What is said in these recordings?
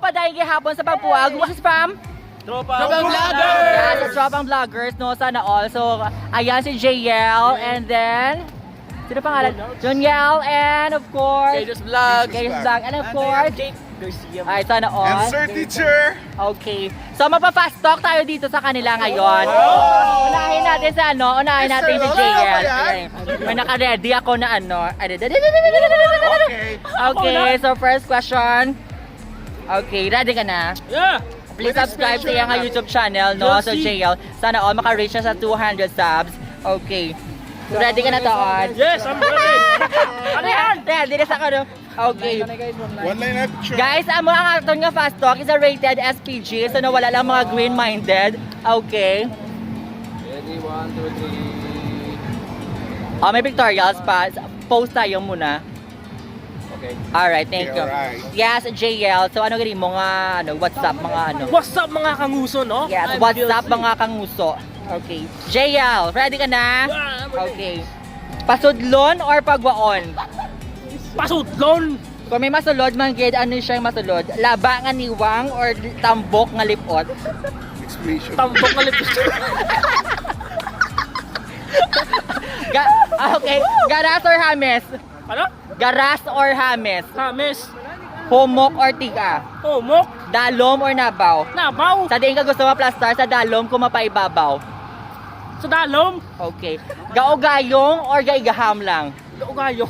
paday gihapon sa pagpuag. This is from Tropang Vloggers! yeah, sa Tropang Vloggers, no? Sana all. So, ayan si JL, and then, sino pangalan? Joniel, and of course, Kajos Vlog! Kajos Vlog, and of course, Jake Garcia. ay, sana all. And Sir Teacher! Okay. So, mapa-fast talk tayo dito sa kanila ngayon. Unahin natin sa ano, unahin natin si Sir, JL. wala ba yan? Okay. May naka-ready ako na ano. Okay. Okay, so first question. Okay, ready ka na? Yeah! Please subscribe sa iyang YouTube channel, no? So, JL, sana all maka-reach na sa 200 subs. Okay. So, ready ka na to, On? Yes, I'm ready! Ano yan? Ready na sa ano? Okay. One line up picture. Guys, ang aton nga fast talk is a rated SPG, so nawala lang mga green-minded. Okay. Ready, 1, 2, 3... Oh, may pictorials pa. Post tayo muna. Okay. Alright, thank you. Alright. Yes, JL. So, ano ganun mga, ano, what's up, mga ano? What's up mga kanguso, no? Yes, I'm what's Bill up, C. mga kanguso? Okay. JL, ready ka na? Yeah, I'm ready. Okay. Pasudlon or pagwaon? Pasudlon! Kung may masulod, man gid ano siyang masulod? Laba nga niwang or tambok nga lipot? Explanation. Tambok na lipis. Okay. Garas or hames? Ano? Garas or hames? Kamis. Humok or tiga? Humok. Dalom or nabaw? Nabaw. Sa diin ka gusto maplastar sa dalom kung mapaibabaw? Sa dalom. Okay. Gaogayong or gaigaham lang? Gaugayo.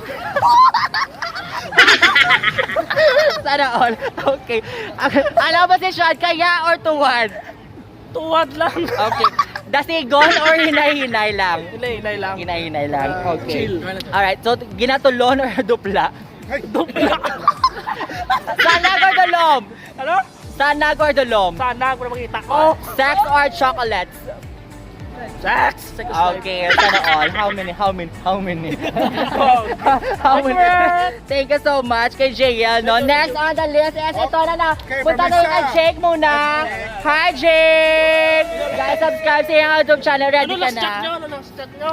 Sana all. Okay. Alam mo si Sean, kaya or tuwad? Tuwad lang. Okay. Dasigon or hinay-hinay lang? Ilay lang. Hinay-hinay lang. Okay. Chill. Alright, so ginatulon or dupla? Ay, Dupla. Sanag or dolom? Ano? Sanag or dolom? Sana ako na makita ko. Sex or chocolates? Sex. Sex life. Okay, sana all. How many? How many? How many? Oh. How many? Thank you so much kay JL, no? Next on the list is ito na. Okay, Punta na yung kay Jake muna. Hi, Jake! Guys, subscribe sa iyong YouTube channel. Ready Ano ka last chat nyo? na? Ano last chat nyo?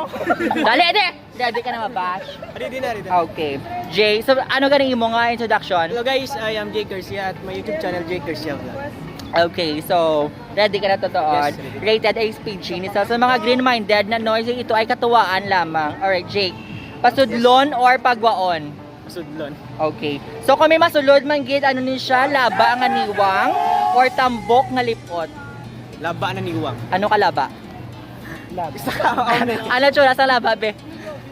Dali, di! Ready ka na mabash? Ready na, ready. Okay. Jay, so ano galing mo nga introduction? Hello guys, I am Jake Garcia at my YouTube channel Jake Garcia Vlog. Okay, so ready ka na totoo. Yes, ready. Rated HPG. So, sa mga green-minded na noise, ito ay katuwaan lamang. Alright, Jake. Pasudlon or pagwaon? Masudlon. Okay. So kung may masulod man gid ano ni siya, laba nga niwang or tambok nga lipot? Laba na niwang. Ano ka laba? Isa ka, Ano tsura sa laba, be?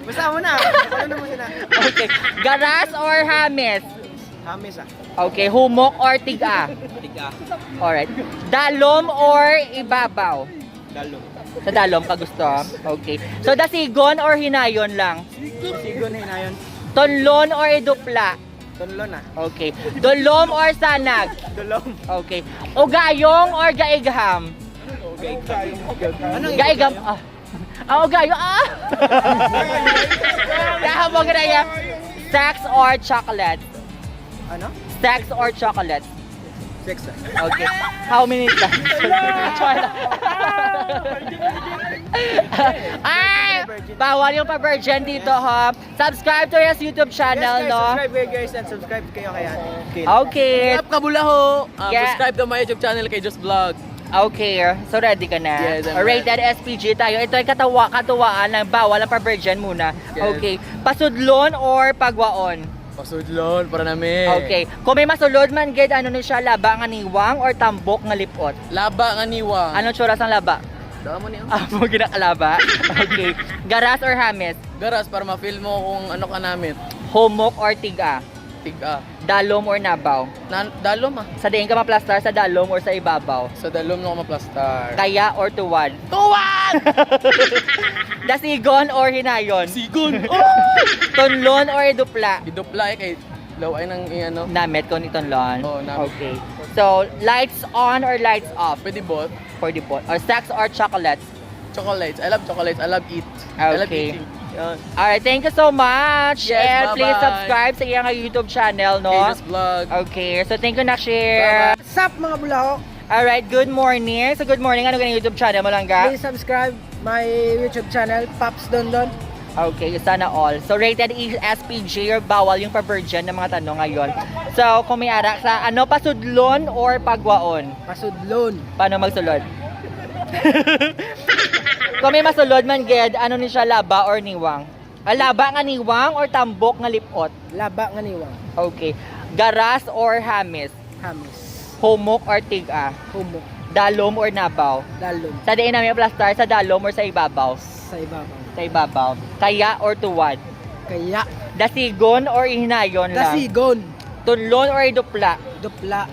Basta mo na. Ano mo sila? Okay. Garas or hames? Hamis ah. Okay. Humok or tiga? Tiga. Alright. Dalom or ibabaw? Dalom. Sa dalom ka gusto? Okay. So dasigon or hinayon lang? Sigon na yun. Tonlon or idupla? Tonlon ah. Okay. Dolom or sanag? Dolom. Okay. Ugayong or gaigham? Okay. Anong Gaigam. Ah, ugayo. Ah! Kaya mo ganaya. Sex or chocolate? Ano? Sex or chocolate? Sex ah. Okay. How many times? Ay! Bawal yung pa-virgin dito, ha? Subscribe to his YouTube channel, Yes guys, no? subscribe kayo guys and subscribe kayo kaya. Okay. Up Kabulaho! Yeah. Subscribe to my YouTube channel kay Just Vlog. Okay. So ready ka na? Yes, I'm Rated SPG tayo. Ito ay katuwaan ng bawal ang pa-virgin muna. Yes. Okay. Pasudlon or pagwaon? Pasudlon para namin. Okay. Kung may masulod man gid ano ni siya, laba nga niwang or tambok nga lipot? Laba nga niwa. Anong tsura sang laba? Dama niya. Ah, mo ginakalaba. Okay. Garas or hames? Garas para ma-feel mo kung ano ka namin. Humok or tiga? Tiga. Dalom or nabaw? Dalom ah. Sa diin ka maplastar sa dalom or sa ibabaw? Sa dalom na ako maplastar. Kaya or tuwad? Tuwan! Dasigon or hinayon? Sigon! Tonlon or idupla? Idupla kay laway ng ano. Namet ko ni tonlon? Oo, namet. Okay. So, lights on or lights off? Pwede bot. For the pot. Or sex or chocolates? Chocolates. I love chocolates. I love eat. I love Okay. eating. Yun. Alright, thank you so much. Yes, And please bye-bye. subscribe sa iyang YouTube channel, no? Kay Just Vlog. Okay, so thank you na share. What's up mga bulaho? Alright, good morning. So good morning, ano ganang YouTube channel mo lang ga? Please subscribe my YouTube channel Pops Dondon. Okay, sana all. So, rated SPG or bawal yung pa-virgin ng mga tanong ngayon. So, kung may arak sa ano, pasudlon or pagwaon? Pasudlon. Paano magsulod? Kung may masulod man, Ged, ano ni siya, laba or niwang? Laba nga niwang or tambok nga lipot? Laba nga niwang. Okay. Garas or hamis? Hamis. Humok or tiga? Humok. Dalom or nabaw? Dalom. Sa diin namin plastar, sa dalom or sa ibabaw? Sa ibabaw. Sa ibabaw. Kaya or tuwad? Kaya. Dasigon or ihinayon lang? Dasigon. Tunlon or idupla? Dupla.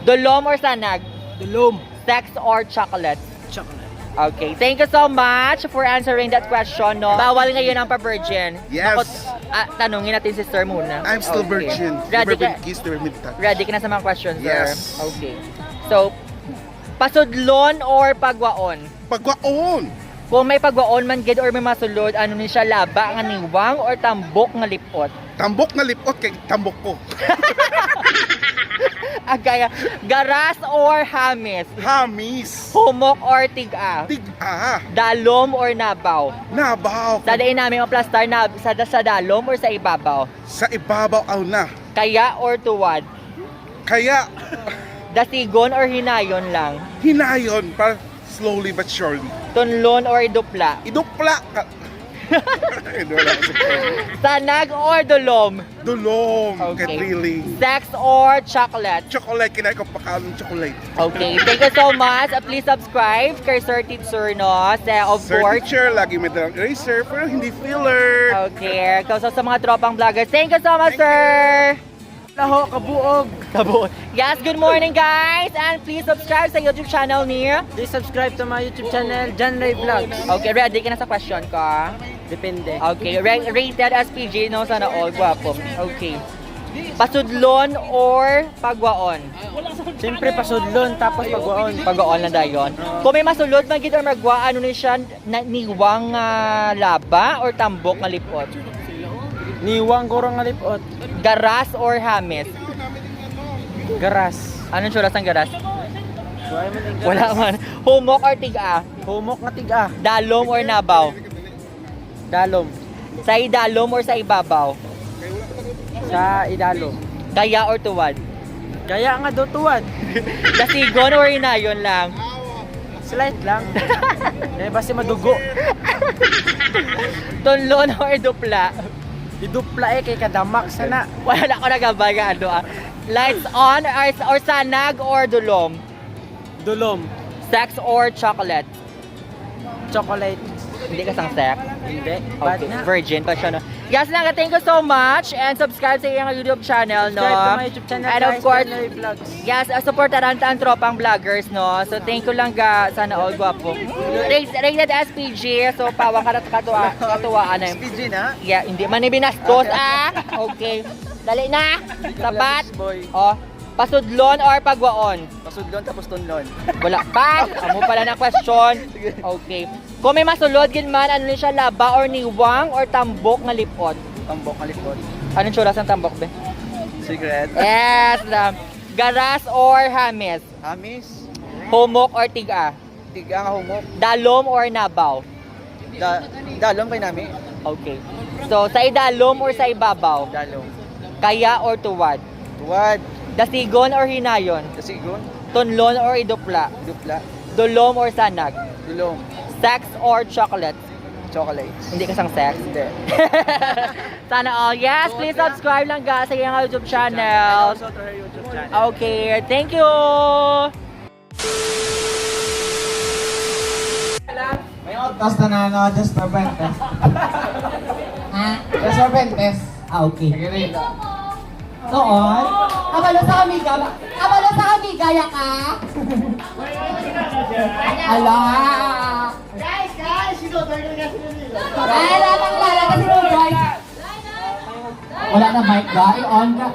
Dulom or sanag? Dulom. Sex or chocolate? Chocolate. Okay, thank you so much for answering that question, no? Bawal ngayon ang pa-virgin. Yes. Tanungin natin si Sir muna. I'm still Okay. virgin. Ready Never ka, been kissed, never been touched. ready ka na sa mga questions, Sir? Yes. Okay. So, pasudlon or pagwaon? Pagwaon! Kung may pagwaon man gid or may masulod, ano ni siya, laba nga niwang or tambok nga lipot? Tambok na lipot kay tambok ko. Agaya, garas or hamis? Hamis. Humok or tiga? Tiga. Dalom or nabaw? Nabaw. Sa dain namin ang plastar na sa dalom or sa ibabaw? Sa ibabaw aw na. Kaya or tuwad? Kaya, Dasigon or hinayon lang? hinayon para slowly but surely. Tunlon or idupla? Idupla ka. Wala ko sa Sanag or dulom? Dulong. Okay. Really. Sex or chocolate? Chocolate, kinain ko pakalong chocolate. Okay, thank you so much. Please subscribe kay Sir Teacher, no? Of Sir course. teacher, lagi may dalang eraser, pero hindi filler. Okay, so sa mga tropang vloggers, thank you so much, Thank sir! Laho, kabuog. Kabuo. Yes, good morning, guys! And please subscribe sa YouTube channel niya. Please subscribe to my YouTube channel, John Ray Vlogs. Okay, ready ka na sa question ko? Depende. Okay, rated SPG, no? Sana all, guwapo. Okay. Pasudlon or pagwaon? Siyempre pasudlon, tapos pagwaon. Pagwaon lang dayon. Kung may masulod, magid or magwa, ano ni siya, niwang laba or tambok nga lipot? Niwang kurang nga lipot. Garas or hamis? Garas. Anong suras ng garas? Wala man ang garas. Wala man. Humok or tiga? Humok nga tiga. Dalom or nabaw? Dalom. Sa idalom or sa ibabaw? Sa idalo. Kaya or tuwad? Kaya nga dutuwad. Dasigon or hinayon lang? Slight lang. Eh, basta madugo. Tunlon or dupla? Idupla kay kadamak sana. Wala ko nagabay nga ano Lights on or sanag or dulom? Dulom. Sex or chocolate? Chocolate. Hindi ka sang sex? Hindi. Bad Okay, na. virgin pa siya, no? Yes lang, thank you so much and subscribe sa iyong YouTube channel, no? Subscribe to my YouTube channel, And guys, of course, John Ray Vlogs. yes, supportaran ang tropang vloggers, no? So thank you lang ga, sana all guwapo. Rated SPG, so pawang katuwaan na yun. SPG na? Yeah, hindi man ibinastos, Okay. Dali na. Sapat. Boy. Oh, pasudlon or pagwaon? Pasudlon tapos tunlon. Wala pa. Amo pala na question. Okay. Kung may masulod gin man, ano ni siya, laba or niwang or tambok nga lipot? Tambok nga lipot. Anong tsura ng tambok, be? Secret. Yes, garas or hamis? Amis. Humok or tiga? Tiga nga humok. Dalom or nabaw? Dalom kay nami. Okay. So, sa idalom or sa ibabaw? Dalom. Kaya or tuwad? Tuwad. Dasigon or hinayon? Dasigon. Tunlon or idupla? Dupla. Dulom or sanag? Dulong. Sex or chocolate? Chocolates. Hindi ka sang sex? Hindi. Sana all. Yes, please subscribe lang guys sa iyong YouTube channel. Also to her YouTube channel. Okay, thank you! Tapos nanano, just for Bentes. Ha? Just for Bentes. Okay. Noon? Kabalo sa amiga. Kabalo sa amiga, ya ka? Ala! Guys! Sinodor na kasi nila. Ay, lalang kasi mo, guys. Wala na mic, guys. On ka.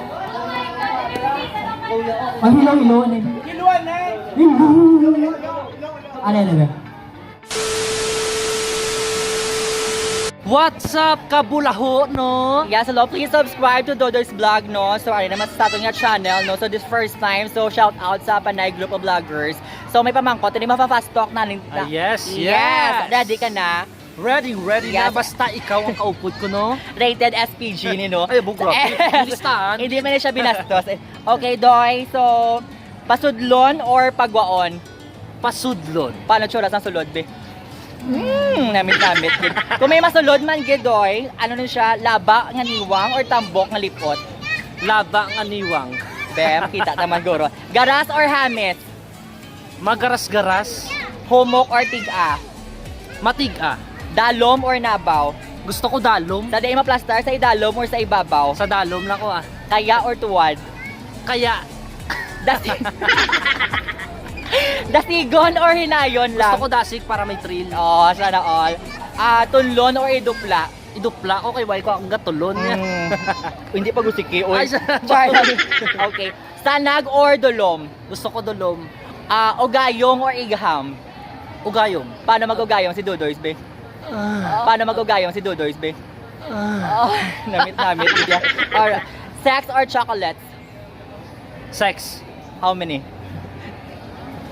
Mahilo-hilo na. Hiluan na eh. Ano? What's up, kabulaho, no? Yes, hello. Please subscribe to Dodo's Vlog, no? So, ano naman sa ating channel, no? So, this first time, so shout out sa Panay Group of Vloggers. So, may pamangkot, hindi mapa-fast talk na. Yes, Yes! Ready ka na? Ready Yes. na. Basta ikaw ang kaupod ko, no? Rated SPG ni no. Ay, bugra. Listahan. Hindi man na siya binastos. Okay, Doy. So, pasudlon or pagwaon? Pasudlon. Paano tsura sa sulod, be? Namit-namit. Kung may masulod man, Doy, ano nun siya? Laba nga niwang or tambok nga lipot? Laba ang aniwang. Bem, kita naman guro. Garas or hamis? Magaras-garas. Humok or tiga? Matiga. Dalom or nabaw? Gusto ko dalom. Sa daima plastar, sa idalom or sa ibabaw? Sa dalom lang ko ah. Kaya or tuwad? Kaya, Dasigon or hinayon lang? gusto ko dasik para may thrill. Oo, sana all. Tunlon or idupla? Idupla ko kay ko ang gatulon niya. Hindi pa gusiki. Ay, Okay. Sanag or dulom? Gusto ko dulom. Ugayong or igaham? Ugayong. Paano mag-ugayong si Dudoys, be? Paano mag-ugayong si Dudoys, be? Namit-namit. Or, sex or chocolate? Sex. How many?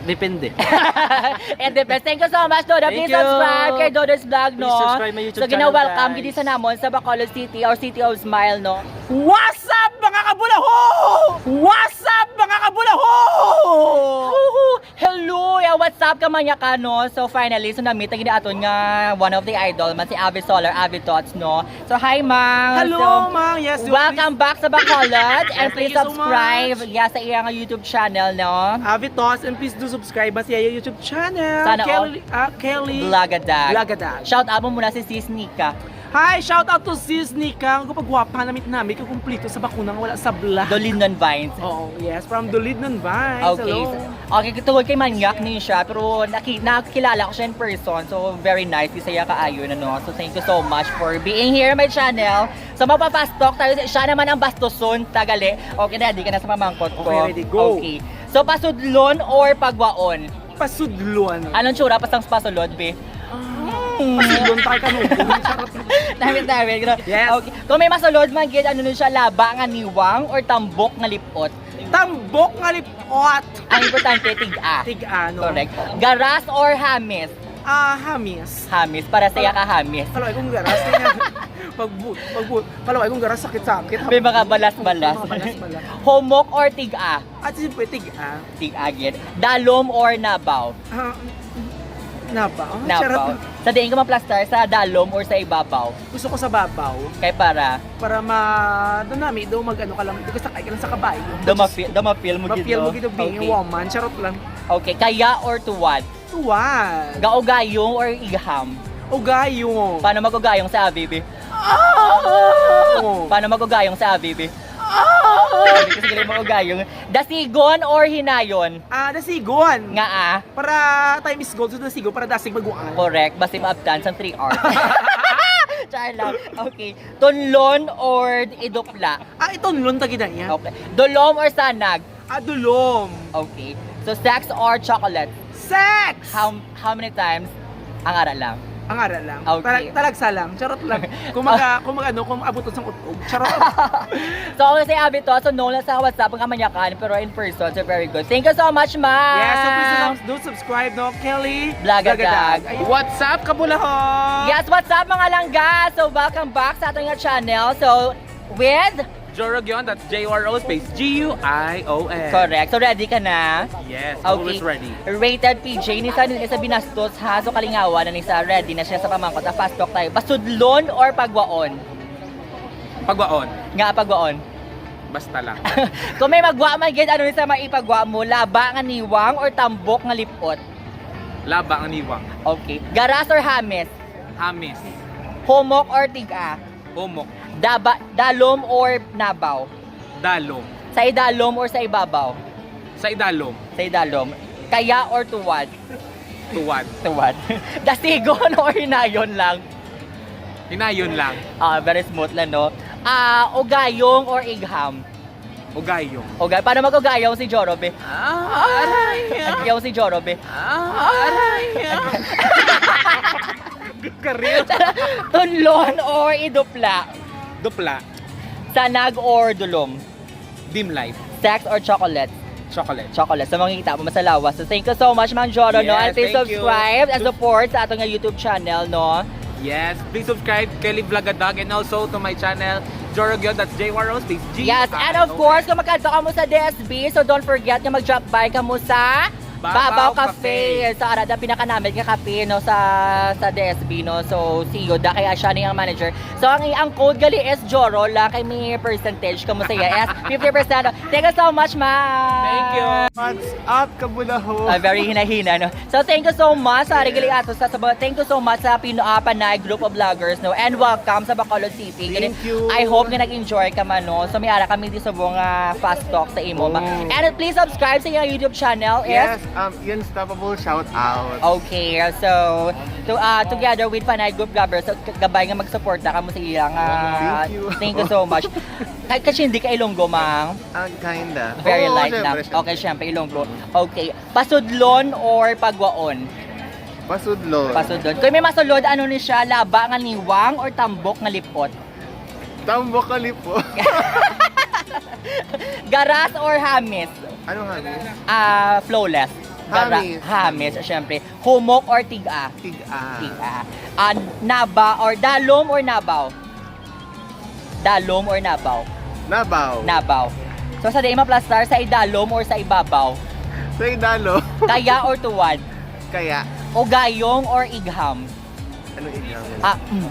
Depende. It depends. Thank you so much, Dodo. Thank Please you. subscribe kay Dodo's Vlog, no? Please subscribe my YouTube So, gina-welcome channel, gidi guys. sa namon sa Bacolod City or City of Smile, no? What's up mga kabulaho? What's up mga kabulaho? Hello! Yeah, what's up, kamanya ka, no? So, finally, so, na-meet ang aton nga one of the idol, man si Avi Solar, Avi Tots, no? So, hi, Mang! Hello, So, Mang. Yes, welcome back sa Bacolod and Yes, please thank you so subscribe much. yeah, sa iyang YouTube channel, no? Avitos, and please do subscribe sa iya YouTube channel. Sana Kelly. Blagadag. Blagadag. Shout out mo muna si Sis Nika. Hi, shout out to Sis Nika. Ang kapagwapa namit namin kukumplito sa bakunang wala sa blah. Dolinon Vines. Oh, yes, from Dolidnon Vines. Okay. Hello. Okay, tungkol kay Manyak niyo siya, pero nakilala ko siya in person. So, very nice. Isaya kaayo na, no? So, thank you so much for being here on my channel. So, mapapastok tayo. Siya naman ang bastoson, tagali. Okay na, di ka na sa mamangkot ko. Okay, ready, go. Okay. So, pasudlon or pagwaon? Pasudluan. Anong tsura pasang pasulod, be? Pasudluan tayo kanugong. Dami. Yes. Okay. Kung may masulod man, gid, ano nun siya, laba nga niwang or tambok nga lipot? Tambok nga lipot. Ang importante, tiga. Tig-ano. Correct. Garas or hamis? Hamis. Hamis, para saya ka hamis. Kalaway kong garas. Kalaway kong garas, sakit-sakit. May mga balas-balas. Balas-balas. Homok or tiga? At siyempre, tig-a. Tiga, gid. Dalom or nabaw? Nabaw? Nabaw. Sa diin ka maplastar, sa dalom or sa ibabaw? Gusto ko sa babaw. Kay para Para dunami daw mag-ano ka lang. Hindi ko sakay ka lang sa kabayo. dumapil mo gid. Mapil mo gito being a woman. Charot lang. Okay, kaya or tuwad? Tuwad. Gaogayong or igaham? Ugayo. Paano mag-ugayong sa Abibi? Paano mag-ugayong sa Abibi? Hindi kasi galing mag-ugayong. Dasigon or hinayon? Dasigon. Nga Para time is gold. So dasigon para dasig baguan. correct. Basta maabtan sa 3 hours. Char lang. Okay. Tunlon or idupla? Ito nulon tagina niya. Okay. Dulom or sanag? Dulom. Okay. So, sex or chocolate? Sex! How many times? Ang ara lang. Ang aral lang. Okay. Talagsa lang. Charot lang. Kung abutot sa kutkog. Charot. So, ako si Abby to. So, known lang sa WhatsApp ang kamanyakan. Pero in person, so very good. Thank you so much, ma'am! Yes, so please do subscribe, no? Kelly Blagadag. What's up, kabulahon? Yes, what's up mga langga? So, welcome back sa ating channel. So, with... Jorogyon, that's J-O-R-O space G-U-I-O-N. Correct. So, ready ka na? Yes, Okay. always ready. Rated PJ. Nisa binastos ha. So, kalingawan na nisa ready na siya sa pamangkot. Fast talk tayo. Basudlon or pagwaon? Pagwaon, Nga pagwaon. basta lang. Kung may magwa man gid ano ni sa maipagwa mo, laba nga niwang or tambok nga lipot? Laba ang niwang. Okay. Garas or hamis? Hamis. Homok or tiga? Humok. Dalom or nabaw? Dalom. Sa idalom or sa ibabaw? Sa idalom. Sa idalom. Kaya or tuwad? Tuwad. Tuwad. Dasigon or hinayon lang? Hinayon lang. Very smooth lang, no? Ugayong or igham? Ugayong. Ugay. Paano mag-ugayong si Jorobe? Aray! Ugayong si Jorobe. Aray! Karil. Tunlon or idupla? Dupla. Sanag or dulom? Dim life. Sex or chocolate? Chocolate. Chocolate. So makikita mo masalawas. So thank you so much, Mang Joro, no? And Yes, please thank you. subscribe and support sa atong YouTube channel, no? Yes, please subscribe Kelly Vlogadag and also to my channel, Jorogyo, that's JWR Space G. Yes, and of course, kung magkadto ka mo sa DSB, so don't forget na mag-drop by ka mo sa Babaw Cafe. Sa arada pinakanamin ka kape no sa DSB no. So see you da kaya siya ni ang manager. So ang code gali is Joro la kay may percentage kamo sa yes 50%. Thank you so much, ma'am. Thank you. What's up, Kabulaho? Very hina-hina no. So thank you so much sa regali ato sa thank you so much sa Panay group of vloggers no, and welcome sa Bacolod City. Thank you. I hope nga nag-enjoy ka man no. So may ara kami di sa buong fast talk sa imo. And please subscribe sa iyong YouTube channel. Yes, Unstoppable shout out. Okay, so together with Panay Group Vloggers, so gabay nga mag-suporta ka mo sa iyang Thank you. thank you so much. Kasi hindi ka Ilonggo, mang. Kinda. Very Oo, light lang. syempre. Okay, syempre Ilonggo. Okay, pasudlon or pagwaon? Pasudlo. Pasudlon. Kung may masulod, ano ni siya, laba nga niwang or tambok nga lipot? Tambok kalipo. Garas or hamis? Ano hamis? Flawless. Hamis. Hamis, syempre. Humok or tiga? Tiga. Tiga. Naba or dalom or nabaw? Dalom or nabaw? Nabaw. Nabaw. So sa Dima Plastar, sa idalom or sa ibabaw? Sa idalo. Kaya or tuwad? Kaya. O gayong or igham? Ano igang?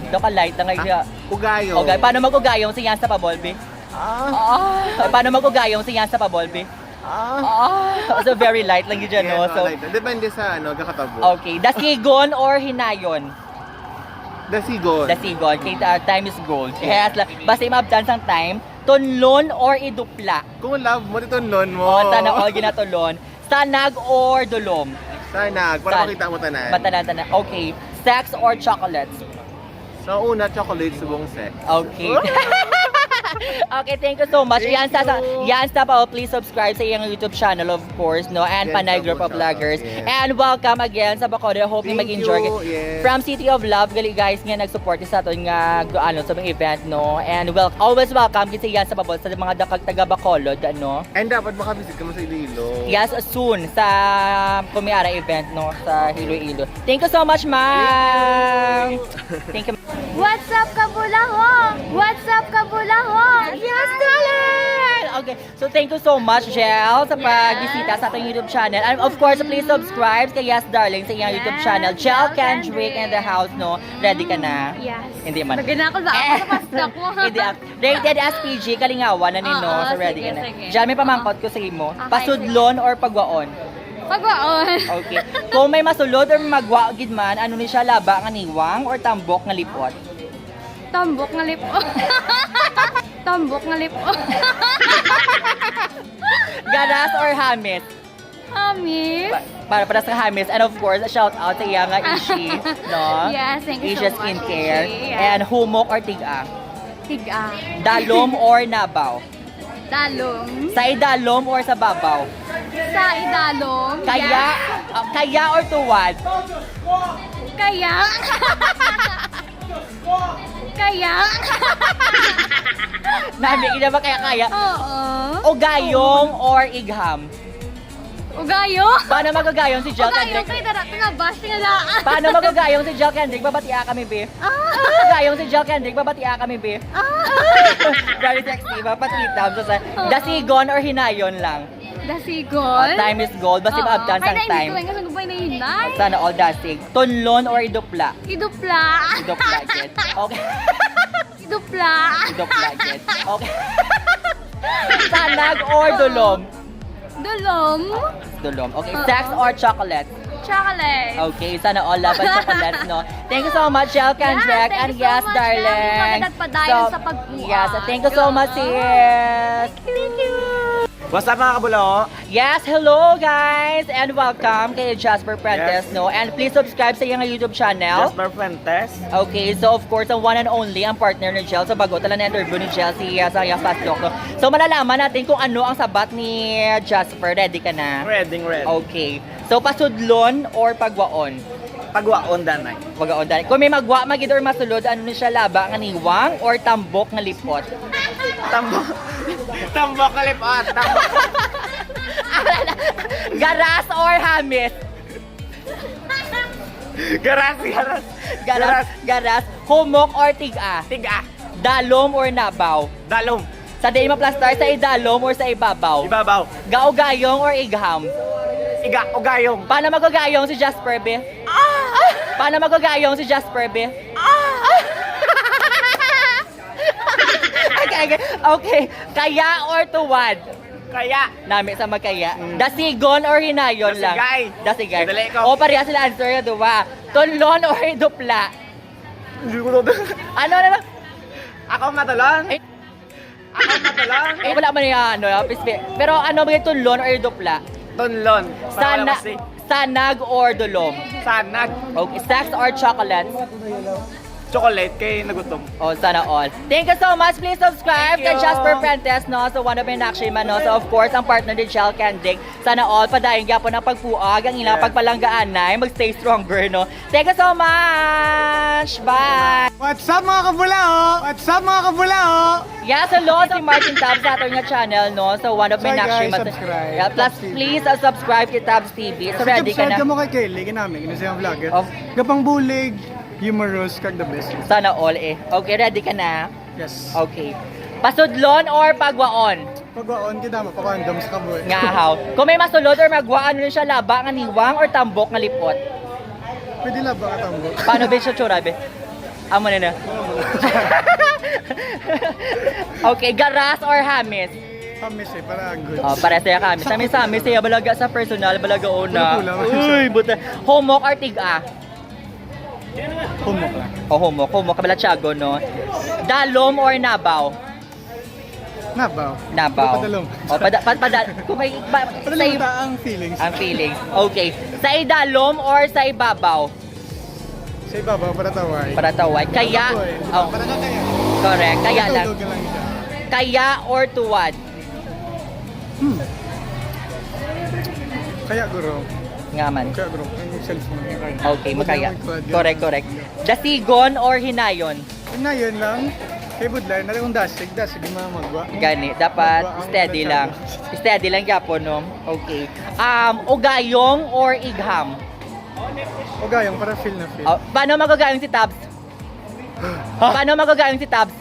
Doka light lang ngayon. Ugayo. Okay, paano mag-ugayong si Yan sa pabolbe? Paano mag-ugayong si Yan sa pabolbe? So very light lang yun dyan, no? So, depende sa kakatabo. okay, dasigon or hinayon? Dasigon. Dasigon, kay time is gold. Kaya basta imabdan sang time, tunlon or idupla? Kung love mo, titunlon mo. O, tanang all ginatulon. Sanag or dulom? Sanag, para San- makita mo tanan. Matanan. Okay, sex or chocolates? So, una, chocolate, subong sex. Okay. Okay, thank you so much. Thank you. Yan sa pa, please subscribe sa iyong YouTube channel, of course, no? And Yes, Panay of Group of course, Vloggers. yes. And welcome again sa Bacolod. I hope you Thank mag-enjoy. you, yes. From City of Love, gali guys nga nag-support sa aton nga sa mga event, no? And always welcome kasi yan sa Babol sa mga taga Bacolod, ano? And dapat makabisit ka mo sa Iloilo. Yes, soon sa Kumiara event, no? Sa Iloilo. Thank you so much, ma'am. Thank you. What's up, Kabulaho? What's up, Kabulaho? Yes, darling! Okay, so thank you so much, Jel, sa pagbisita sa ating YouTube channel. And of course, please subscribe kay Yes, darling, sa iyong YouTube channel. Jel Kendrick in the house, no? Ready ka na? Yes. Hindi man. Maganda ako sa ako sa pastak mo. Hindi. Rated SPG, Kalingawan na nino. Oo, So ready sige, ka na. sige. Diyan may pamangkot ko sa imo. Okay, Pasudlon or pagwaon? Pagwaon. Okay. Kung may masulod or magwa gid man, ano ni siya, laba nga niwang or tambok nga lipot? Tambok nga lipo. Tambok nga lipo. Garas or hamis? Amis. Para sa hamis. And of course, a shout out sa iya nga Ishi, no? Yes, thank you Ishi so much, Skincare. Ishi. Yes. And humok or tiga? Tiga. Dalom or nabaw? Dalong. Sa idalom or sa babaw? Sa idalong. Kaya, Yes. kaya or tuwad? Kaya. Kaya. Nabi, ina ba kaya? Oo. O gayong or igham? Ugayo. Paano magagayong si Jel Ugayo Kendrick? kay dara nga bash nga daan. Paano magagayong si Jel Kendrick? Babatia kami, be. Magagayong si Jel Kendrick, babatia kami, be. Very sexy, bapatikam. So, dasigon or hinayon lang? Dasigon. Time is gold, basta maabtan sang Ay, time. hindi ko nga gubay na hinay. Sana all dasig. Tunlon or idupla? Idupla. Idupla, Jet. Okay. Idupla. Idupla, Jet. Okay. Sanag or dulom? Dulong. Dulom. Okay. Sex or chocolate? Chocolate. Okay, sana all laban chocolates, no? Thank you so much, Jel Kendrick. thank And you so yes, much, darling. Mel. Padayon sa pagbuhat. Yes, thank you so much, sis. Thank you. What's up mga kabulaho? Yes, hello guys, and welcome kay Jasper Prentes, Yes. no? And please subscribe sa iyong YouTube channel. Jasper Fuentes. Okay, so of course, ang one and only, ang partner ni Jel. So bago tala na-interview ni Jel, si Sayang Fast Talk, no? So malalaman natin kung ano ang sabat ni Jasper. Ready ka na? Red. Okay. So pasudlon or pagwaon? Pagwaon danay. Pagwaon dahil. Kung may magwa, magid or masulod, ano ni siya, laba nga niwang or tambok nga lipot? Tambok kalipot. Garas or hamis? Garas, garas. Garas. Humok or tiga? Tiga. Dalom or nabaw? Dalom. Sa day maplastar, sa idalom or sa ibabaw? Ibabaw. Gaugayong or igham? Iga o gayong. Paano magagayong si Jasper B? Paano magagayong si Jasper B? Okay. Kaya or tuwad? Kaya. Nami sa magkaya. Dasigon or hinayon lang? Dasigay. Dasigay. Dali ko. O pareha sila answer na duwa. Tunlon or dupla? Hindi ko to. Ano? Ako matulong. Eh. Ako matulong. Wala man yan. Pero ano ba yung tunlon or dupla? Tunlon. Sanag or dulom? Sanag. Okay. Snacks or chocolates? Chocolate kay nagutom. Oh, sana all. Thank you so much. Please subscribe Thank kay you. Jasper Prentes, no? So, one of my nakshima, no? So, of course, ang partner ni Shell Candig. Sana all, padayon gyapon ang pagpuag, ang ilang pagpalanggaan na, mag-stay stronger, no? Thank you so much! Bye! What's up mga kabulao? What's up mga kabulao? Yes, hello, si Martin Tabs sa ating nga channel, no? So, one of my Sorry, guys, nakshima. subscribe. Yeah, plus, Tabs TV. please subscribe kay Tabs TV. So, ready ka Subscribe na? mo kay Kelly, ginamit, ginasayang vlogger. Of- Gapang bulig, humorous, kag the best. Sana all, eh. Okay, ready ka na? Yes. Okay. Pasudlon or pagwaon? Pagwaon, kita mo, pakondom sa kaboy. Nga haw. Kung may masulod or magwaan rin siya laba nga niwang or tambok nga lipot. Pwede lang ba katambo? Paano ba siya tsura be? Amo na na. Okay, garas or hamis? Hamis eh, para good. Oh, para saya kami. Sa amin saya balaga sa personal, balaga una. Kulang. Uy, buta. Homok or tiga? Humok lang. Oh, homok kabala tiyago, no? Dalom or nabaw? Nabaw. Nabaw. Padalong. Oh, kung may Padalong ta ang feelings. ang feelings. Okay. Sa idalom or sa ibabaw? Sa ibabaw, para taway. Para tawad. Kaya, oh, Para nga kaya. correct. Kaya lang. Tulog lang siya. Kaya or tuwad? Kaya guro. Nga man. Kaya guro. Ang cellphone. Okay, makaya. Correct. Dasigon or hinayon? Na yun lang. Kay Budlay, na kung dasig mga magwa. Gani, dapat steady lang. Steady lang yapon, no? Okay. Ugayong or igham? O gayong, para feel na feel. Oh, paano magagayong si Tabs? Paano magagayong si Tabs?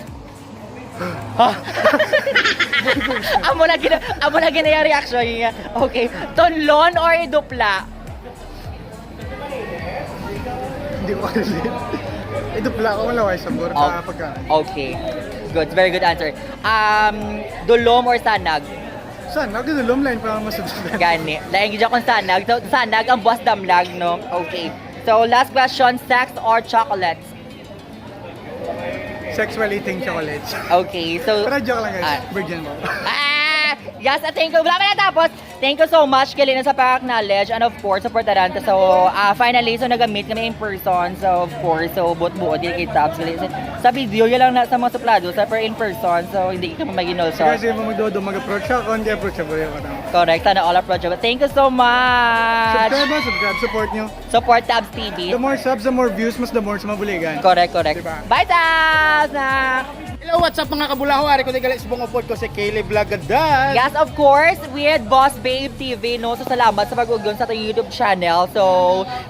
Amo na gina yung reaction niya. Okay. Tunlon or idupla? Hindi ko kasi. Ito pala ako malaway sa bur Oh. pagkain. Okay. Good. Very good answer. Dulom or sanag? Saan? Nagdulom line para masudlan. Gani. Laing gidya kung sanag. So, sanag ang buwas damlag, no? Okay. So, last question. Sex or chocolates? Sexual eating chocolates. Okay. So, Pero joke lang guys. Ah. Virgin mo. Yes, thank you. Wala pa natapos. Thank you so much, Kelina, sa pag-acknowledge. And of course, supportaran ka. So, finally, so nag-meet kami in person. So, of course, so buo din kay Tabs. Sa video, yun lang na sa mga suplado. Sa per in person, so hindi ka mag-inol. So, Kasi mo magdodo mag-approach ako, hindi approach ako yung katang. correct. Sana all approachable. Thank you so much. Subscribe, support nyo. Support Tabs TV. The more subs, the more views, mas the more sa mabuligan. Correct. Diba? Bye, Tabs! Hello, what's up mga kabulaho? Ari ko galit sa buong upod ko si Kaylee Vlogadan. Yes, of course, with Boss Babe TV, no? So, salamat sa pag-ugyon sa ating YouTube channel. So,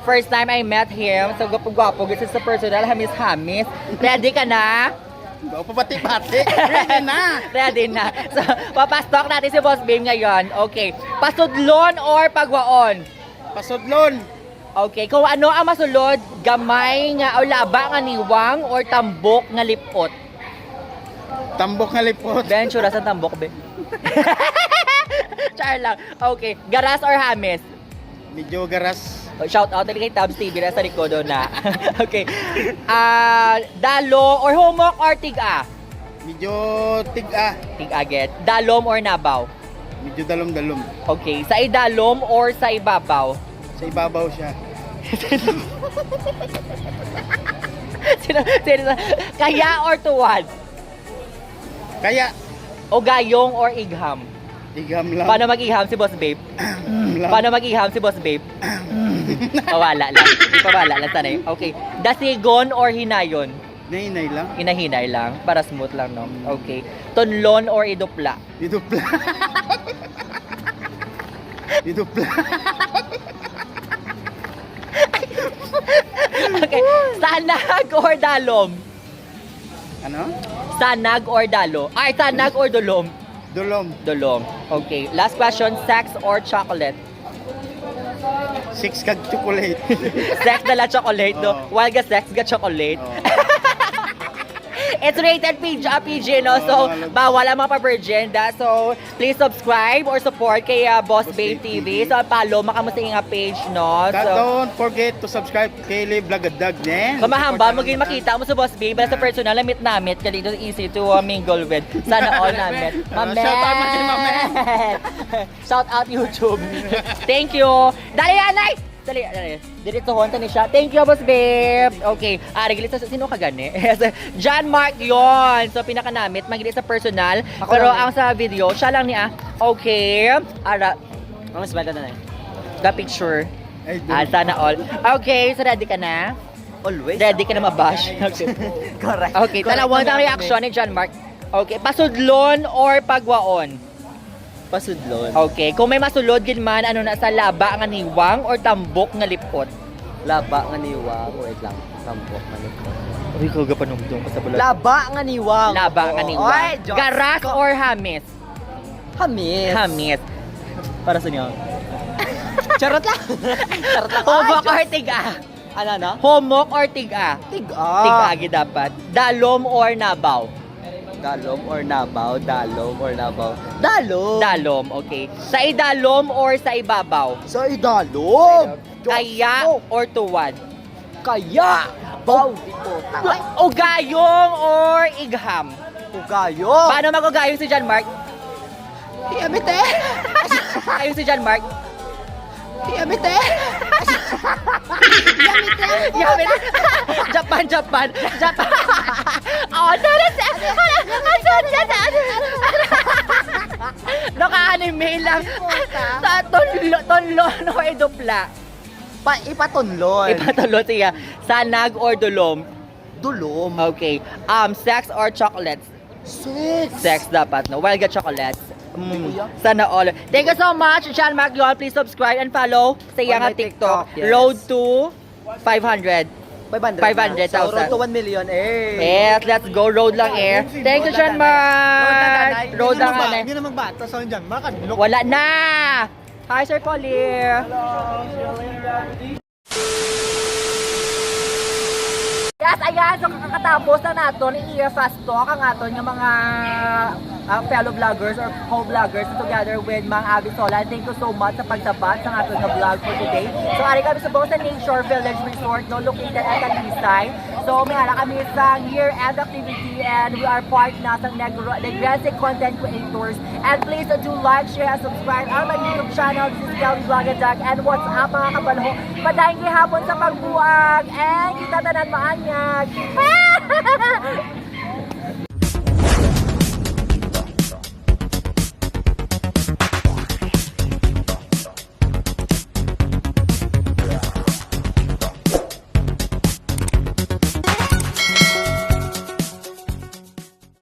first time I met him. So, gwapo-gwapo. This is sa personal, Hamis. Ready ka na? Go, papati-pati. Ready na. Ready na. So, papastok natin si Boss Babe ngayon. Okay. Pasudlon or pagwaon? Pasudlon. Okay. Kung ano ang masulod, gamay nga o laba nga niwang or tambok nga lipot? Tambok nga lipot. Ben, tsura sa tambok, be. Char lang. Okay. Garas or hamis? Medyo garas. Shout out kay Tabs TV na sa likodo na. Okay. Dalo or humok or tiga? Medyo tig-a. Tig-aget. Dalom or nabaw? Medyo dalom-dalom. Okay. Sa idalom or sa ibabaw? Sa ibabaw siya. sino, kaya or tuwad? Kaya, O gayong or igham? igam lang. Paano mag-iham si Boss Babe? lang. Paano mag-iham si Boss Babe? Pawala lang. Ipawala lang sanay. Okay. Dasigon or hinayon? Nainay lang. Hinahinay lang. Para smooth lang, no? Okay. Tunlon or idupla? Idupla. Idupla. Sanag or dalom? Ano? Sanag or dalo? Ay, sanag or dolom? Dulom. Dolom. Okay. Last question, sex or chocolate? 6 kag chocolate. Sex na lang chocolate, no? Oo. While ga sex, ga chocolate. Oo. It's rated PG, no? So, bawal ang mga pa-virgin. So, please subscribe or support kay Boss Babe TV. So, follow, makamusta nga page, no? So, Don't forget to subscribe kay Kaylee Vlogadag din. kamahamba, maging makita mo sa Boss Babe. Sa personal, namit ka dito, easy to mingle with. Sana all namit. Mamet! Shout out natin, Mamet! Shout out YouTube. Thank you. Dali, Anay! Dali. Dito honta ni siya. Thank you, Boss Babe. Okay. Regilis sa sino ka gani? John Mark yon. So, pinakanamit. Magilis sa personal. Pero ang sa video, siya lang niya. Okay. Mas bata na the picture. Sana all. Okay. So, ready ka na? Always. Ready ka na mabash? Correct. Okay. Talawang ang reaction ni John Mark. Okay. Pasudlon or pagwaon? Pasudlon. Okay. Kung may masulod, gid man, ano na sa laba nga niwang or tambok nga lipot? Laba nga niwang. Wait lang. Tambok nga lipot. Uy, kaga panugdong ka sa bulag. Laba nga niwang. Laba nga niwang. Oy, Diyos Garas ko. or hamis? Hamis. Hamis. Para sa inyo. Charot lang. Charot lang. Homok or tiga? Ano? Homok or tiga? Tiga. Tiga gid dapat. Dalom or nabaw? Dalom or nabaw? Dalom or nabaw? Dalom. Dalom, okay. Sa idalom or sa ibabaw? Sa idalom. Kaya or tuwad? Kaya. Baw dito. Ugayong or igham? Ugayo. Paano mag-ugayong si John Mark? Yamite. Ayun si John Mark? Yamite. Yamit. Japan. Oh, naka-anime lang. Tonlo no idupla. Ipatunlon. Ipatulo siya. Sanag or dulom? Dulom. Okay. Sex or chocolates? Sex dapat, no? While get chocolates. Sana all. Thank you so much, John Mark Yon. Please subscribe and follow sa iyang my TikTok. TikTok, yes. Road to 500. 500,000. So, road to 1 million. Yes, let's go. Road lang Thank you, John Mark. Road lang anay. Hindi na magbata sa dyan. Makadlok. Wala na. Hi, Sir Paulir. Yes, ayan. So, kakatapos na natin i-fast talk ang aton ng mga fellow vloggers or co-vloggers together with Mang Abby Sola. Thank you so much sa pagsabat sa aton na vlog for today. So, ari kami sa Bosa Nature Village Resort, no, located at Talisay. So, may ala kami sa year-end activity and we are part na sa Negresic Content Creators. And please do like, share, and subscribe on my YouTube channel. This is Kelly Vlogadag. And what's up mga kabalo? Padayang gihapon sa pagbuwag and kita tanan maanyag.